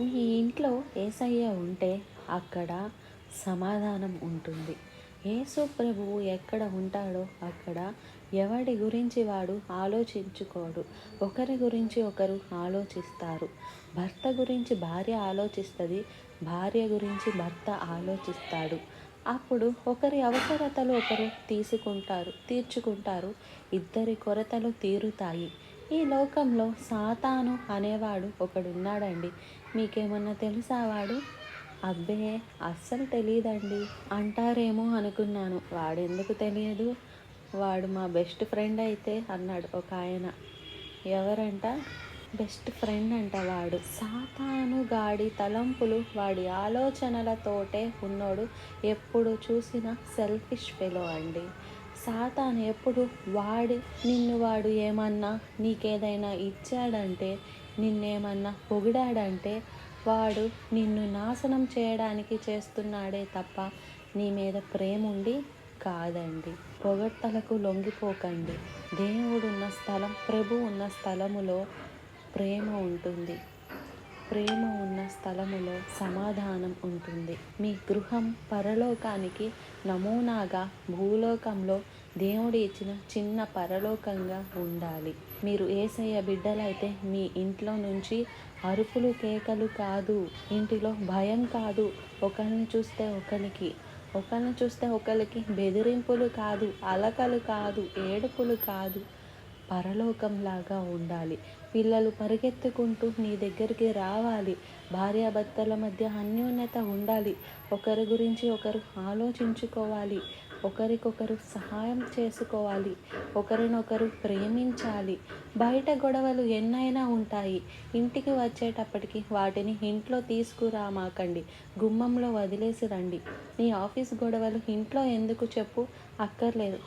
మీ ఇంట్లో యేసయ్య ఉంటే అక్కడ సమాధానం ఉంటుంది. యేసు ప్రభువు ఎక్కడ ఉంటాడో అక్కడ ఎవడి గురించి వాడు ఆలోచించుకోడు. ఒకరి గురించి ఒకరు ఆలోచిస్తారు. భర్త గురించి భార్య ఆలోచిస్తుంది. భార్య గురించి భర్త ఆలోచిస్తాడు. అప్పుడు ఒకరి అవసరతలు ఒకరు తీర్చుకుంటారు. ఇద్దరి కొరతలు తీరుతాయి. ఈ లోకంలో సాతాను అనేవాడు ఒకడున్నాడండి. మీకేమన్నా తెలుసా వాడు? అబ్బే, అస్సలు తెలీదండి అంటారేమో అనుకున్నాను. వాడెందుకు తెలియదు? వాడు మా బెస్ట్ ఫ్రెండ్ అయితే అన్నాడు ఒక ఆయన. ఎవరంట? బెస్ట్ ఫ్రెండ్ అంట వాడు. సాతాను గాడి తలంపులు వాడి ఆలోచనలతోటే ఉన్నోడు. ఎప్పుడు చూసినా సెల్ఫిష్ ఫెలో అండి. సాతాను ఎప్పుడు వాడు ఏమన్నా నీకేదైనా ఇచ్చాడంటే, నిన్నేమన్నా పొగిడాడంటే వాడు నిన్ను నాశనం చేయడానికి చేస్తున్నాడే తప్ప నీ మీద ప్రేమ ఉండి కాదండి. పొగడ్తలకు లొంగిపోకండి. దేవుడున్న స్థలం, ప్రభు ఉన్న స్థలములో ప్రేమ ఉంటుంది. ప్రేమ ఉన్న స్థలములో సమాధానం ఉంటుంది. మీ గృహం పరలోకానికి నమూనాగా భూలోకంలో దేవుడు ఇచ్చిన చిన్న పరలోకంగా ఉండాలి. మీరు యేసయ్య బిడ్డలైతే మీ ఇంట్లో నుంచి అరుపులు కేకలు కాదు, ఇంటిలో భయం కాదు, ఒకరిని చూస్తే ఒకరికి బెదిరింపులు కాదు, అలకలు కాదు, ఏడుపులు కాదు, పరలోకంలాగా ఉండాలి. పిల్లలు పరిగెత్తుకుంటూ నీ దగ్గరికి రావాలి. భార్యాభర్తల మధ్య అన్యోన్యత ఉండాలి. ఒకరి గురించి ఒకరు ఆలోచించుకోవాలి. ఒకరికొకరు సహాయం చేసుకోవాలి. ఒకరినొకరు ప్రేమించాలి. బయట గొడవలు ఎన్నైనా ఉంటాయి. ఇంటికి వచ్చేటప్పటికి వాటిని ఇంట్లో తీసుకురామాకండి. గుమ్మంలో వదిలేసి రండి. నీ ఆఫీస్ గొడవలు ఇంట్లో ఎందుకు చెప్పు? అక్కర్లేదు.